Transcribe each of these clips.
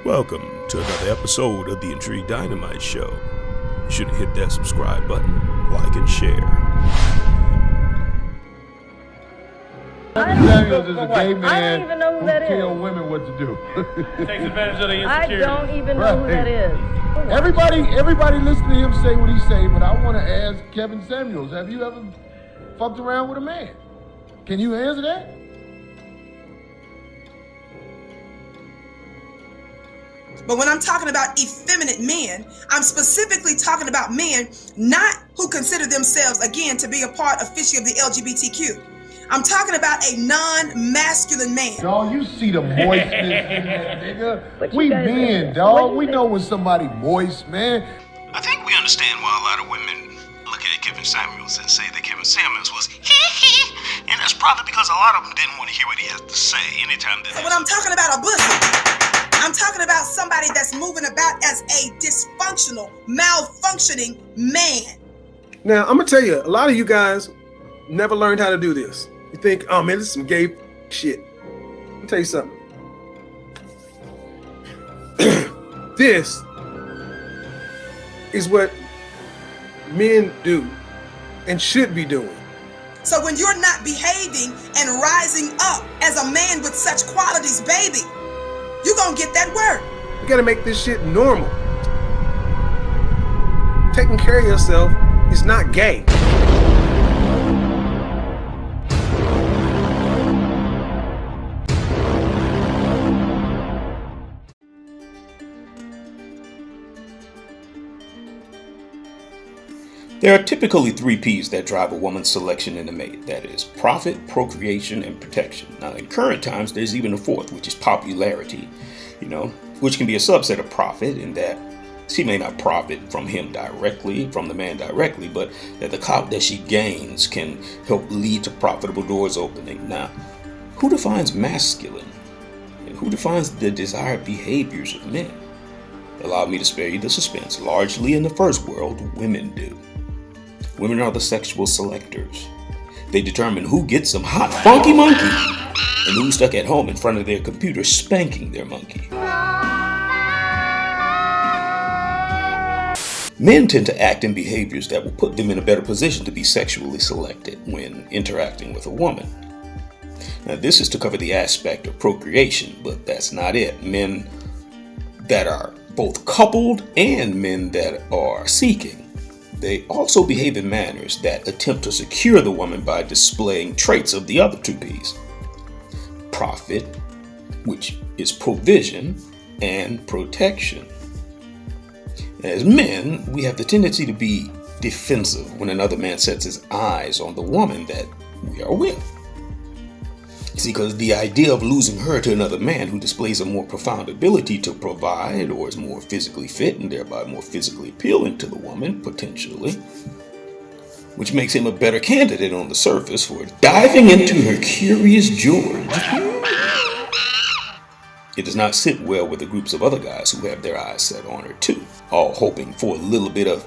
Welcome to another episode of the Intrigue Dynamite Show. You should hit that subscribe button, like, and share. Samuels is a gay man even know who that tell is. women what to do. Takes advantage of the I insecurity. don't even know who that is. Everybody listen to him say what he say, but I want to ask Kevin Samuels, have you ever fucked around with a man? Can you answer that? But when I'm talking about effeminate men, I'm specifically talking about men not who consider themselves, again, to be a part officially of the LGBTQ. I'm talking about a non-masculine man. Dog, you see the moistness in that nigga. But We you guys- men, what dog. do you We think? know when somebody moist, man. I think we understand why a lot of women look at Kevin Samuels and say that Kevin Samuels was hee. And that's probably because a lot of them didn't want to hear what he has to say anytime that. So when I'm talking about a pussy, I'm talking about somebody that's moving about as a dysfunctional, malfunctioning man. Now, I'm going to tell you, a lot of you guys never learned how to do this. You think, oh man, this is some gay shit. Let me tell you something. This is what men do and should be doing. So when you're not behaving and rising up as a man with such qualities, baby, you're gonna get that word. You got to make this shit normal. Taking care of yourself is not gay. There are typically 3 P's that drive a woman's selection in a mate. That is profit, procreation, and protection. Now, in current times, there's even a 4th, which is popularity, which can be a subset of profit in that she may not profit from him directly, from the man directly, but that the clout that she gains can help lead to profitable doors opening. Now, who defines masculine? And who defines the desired behaviors of men? Allow me to spare you the suspense. Largely in the first world, women do. Women are the sexual selectors. They determine who gets some hot, funky monkey and who's stuck at home in front of their computer spanking their monkey. Men tend to act in behaviors that will put them in a better position to be sexually selected when interacting with a woman. Now, this is to cover the aspect of procreation, but that's not it. Men that are both coupled and men that are seeking, they also behave in manners that attempt to secure the woman by displaying traits of the other 2 P's. Profit, which is provision, and protection. As men, we have the tendency to be defensive when another man sets his eyes on the woman that we are with. See, because the idea of losing her to another man who displays a more profound ability to provide or is more physically fit and thereby more physically appealing to the woman, potentially, which makes him a better candidate on the surface for diving into her curious George. It does not sit well with the groups of other guys who have their eyes set on her too, all hoping for a little bit of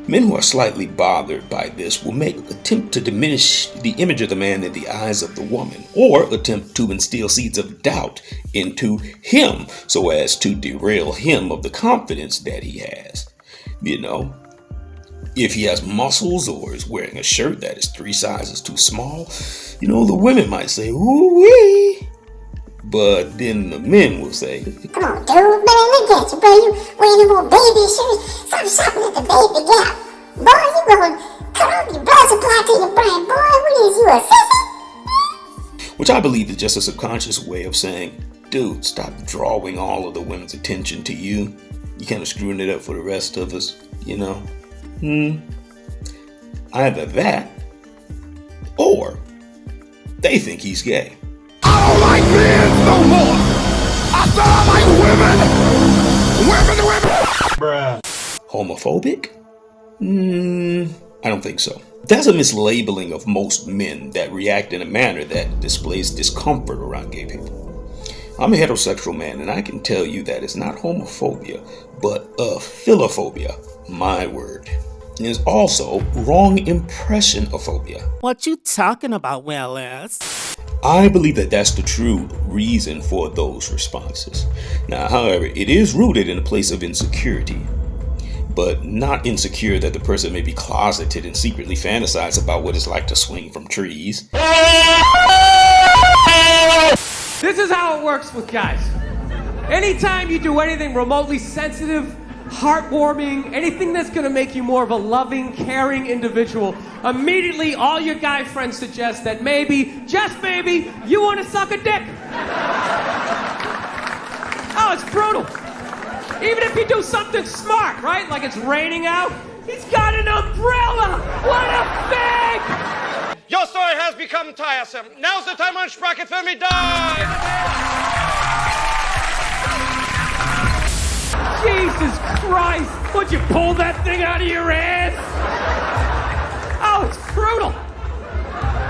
Men who are slightly bothered by this will attempt to diminish the image of the man in the eyes of the woman, or attempt to instill seeds of doubt into him so as to derail him of the confidence that he has. If he has muscles or is wearing a shirt that is 3 sizes too small, the women might say, ooh-wee. But then the men will say, come on, dude, man, look at you, bro. You wearing a little baby shirt. Stop shopping at the Baby Gap. Boy, you gonna cut off your blood supply to your brain, boy. What is you, a sissy? which I believe is just a subconscious way of saying, dude, stop drawing all of the women's attention to you. You're kind of screwing it up for the rest of us, Either that, or they think he's gay. I don't like men no more. I said I like women. Women. Homophobic? I don't think so. That's a mislabeling of most men that react in a manner that displays discomfort around gay people. I'm a heterosexual man, and I can tell you that it's not homophobia, but philophobia. My word. is also wrong impressionophobia. What you talking about, Willis? I believe that that's the true reason for those responses. Now, however, it is rooted in a place of insecurity, but not insecure that the person may be closeted and secretly fantasize about what it's like to swing from trees. This is how it works with guys. Anytime you do anything remotely sensitive, heartwarming, anything that's gonna make you more of a loving, caring individual, immediately all your guy friends suggest that maybe, just maybe, you wanna suck a dick. Oh, it's brutal. Even if you do something smart, right? Like it's raining out, he's got an umbrella! What a fig! Your story has become tiresome. Now's the time on Sprocket for me die! Jesus Christ! Would you pull that thing out of your ass? Oh, it's brutal.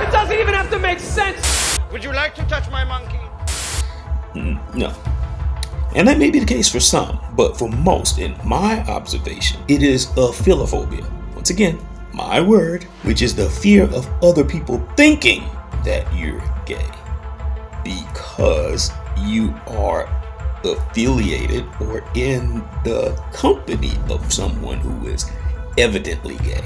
It doesn't even have to make sense. Would you like to touch my monkey? No. And that may be the case for some, but for most, in my observation, it is a philophobia. Once again, my word, which is the fear of other people thinking that you're gay because you are affiliated or in the company of someone who is evidently gay.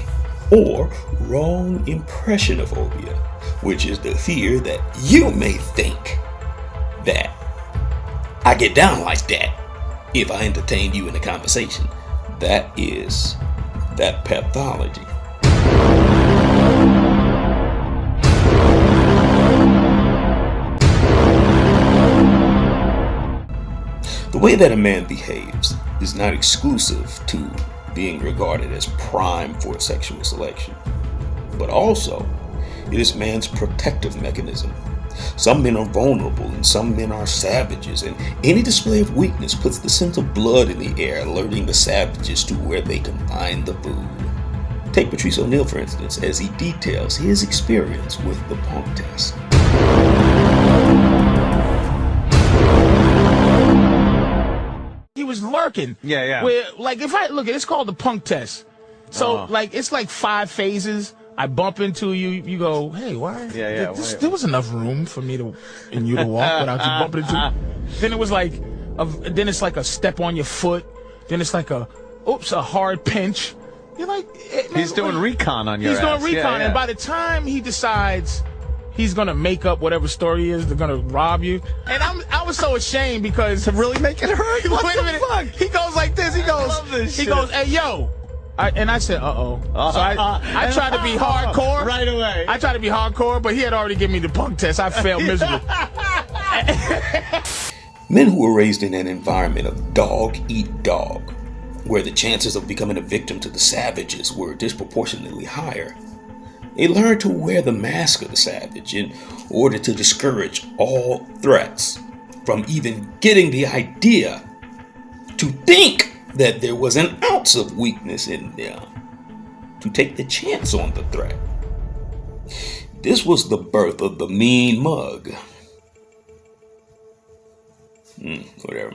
Or wrong impressionophobia, which is the fear that you may think that I get down like that if I entertain you in a conversation. That is that pathology. The way that a man behaves is not exclusive to being regarded as prime for sexual selection, but also it is man's protective mechanism. Some men are vulnerable and some men are savages, and any display of weakness puts the scent of blood in the air, alerting the savages to where they can find the food. Take Patrice O'Neal, for instance, as he details his experience with the punk test. He was lurking. Yeah. Where, like, if I look, it's called the punk test. So, like, it's like 5 phases. I bump into you. You go, hey, why? Yeah. There was enough room for me to walk without you bumping into me. Then it was like, then it's like a step on your foot. Then it's like a hard pinch. You're like, man, he's doing recon on your ass. He's doing recon, Yeah. and by the time he decides he's gonna make up whatever story is, they're gonna rob you. And I was so ashamed because to really make it hurt. Wait a minute. Fuck? He goes like this. He goes, hey yo. I said, uh-oh. So I tried to be hardcore. Right away. I tried to be hardcore, but he had already given me the punk test. I failed miserably. Men who were raised in an environment of dog eat dog, where the chances of becoming a victim to the savages were disproportionately higher, they learned to wear the mask of the savage in order to discourage all threats from even getting the idea to think that there was an ounce of weakness in them, to take the chance on the threat. This was the birth of the mean mug. Whatever.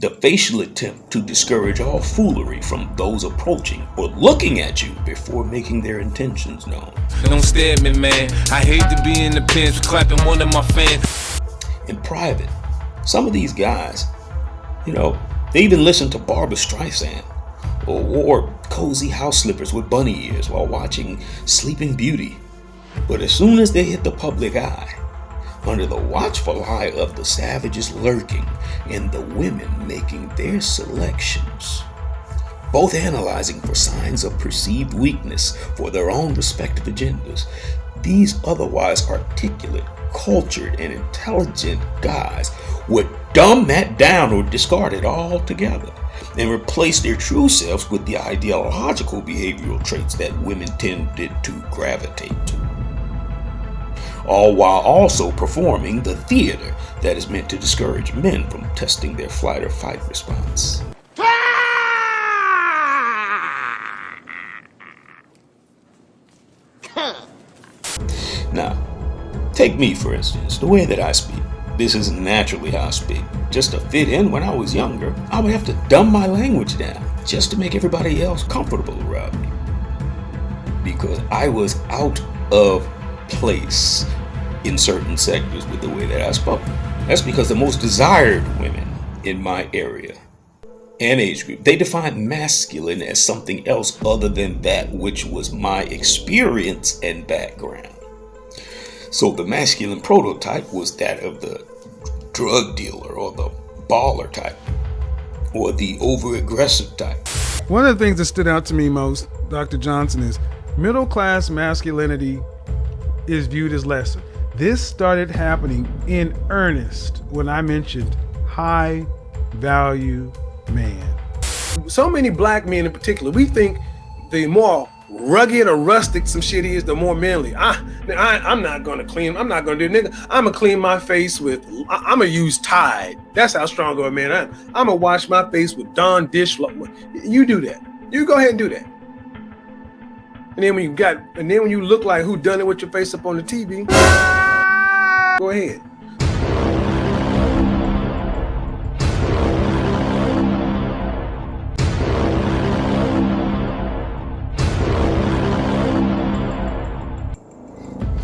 The facial attempt to discourage all foolery from those approaching or looking at you before making their intentions known. Don't stare at me, man. I hate to be in the pins clapping one of my fans. In private, some of these guys, they even listened to Barbra Streisand or wore cozy house slippers with bunny ears while watching Sleeping Beauty. But as soon as they hit the public eye, under the watchful eye of the savages lurking and the women making their selections, both analyzing for signs of perceived weakness for their own respective agendas, these otherwise articulate, cultured, and intelligent guys would dumb that down or discard it altogether and replace their true selves with the ideological behavioral traits that women tended to gravitate to, all while also performing the theater that is meant to discourage men from testing their flight or fight response. Now, take me for instance, the way that I speak. This is naturally how I speak. Just to fit in when I was younger, I would have to dumb my language down just to make everybody else comfortable around me. because I was out of place in certain sectors with the way that I spoke. That's because the most desired women in my area and age group, they define masculine as something else other than that which was my experience and background. So the masculine prototype was that of the drug dealer or the baller type or the over-aggressive type. One of the things that stood out to me most, Dr. Johnson, is middle-class masculinity is viewed as lesser. This started happening in earnest when I mentioned high-value man. So many black men in particular, we think the more rugged or rustic some shit is, the more manly. I'm not gonna clean, I'm not gonna do nigga. I'm gonna clean my face with, I'm gonna use Tide. That's how strong of a man I am. I'm gonna wash my face with Dawn dish. You do that. You go ahead and do that. And then when you look like who done it with your face up on the TV, go ahead.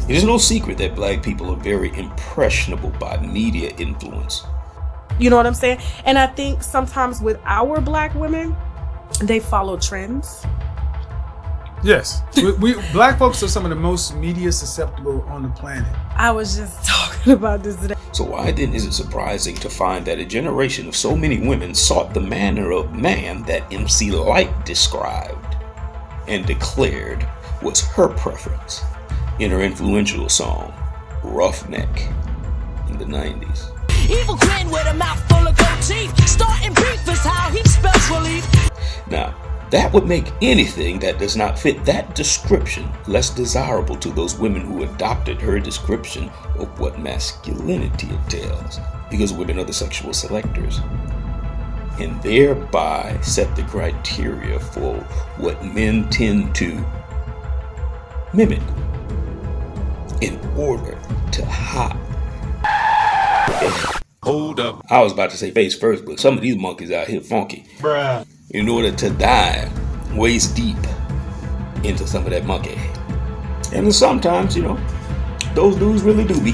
It is no secret that black people are very impressionable by media influence. You know what I'm saying? And I think sometimes with our black women, they follow trends. Yes. we black folks are some of the most media susceptible on the planet. I was just talking about this today. So why then is it surprising to find that a generation of so many women sought the manner of man that MC Lyte described and declared was her preference in her influential song, Roughneck, in the 90s. Evil grin with a mouth full of gold teeth. Starting beef is how he spells relief. Now, that would make anything that does not fit that description less desirable to those women who adopted her description of what masculinity entails, because women are the sexual selectors, and thereby set the criteria for what men tend to mimic in order to hide. Hold up. I was about to say face first, but some of these monkeys out here funky. Bruh. In order to dive waist deep into some of that monkey. And sometimes, those dudes really do be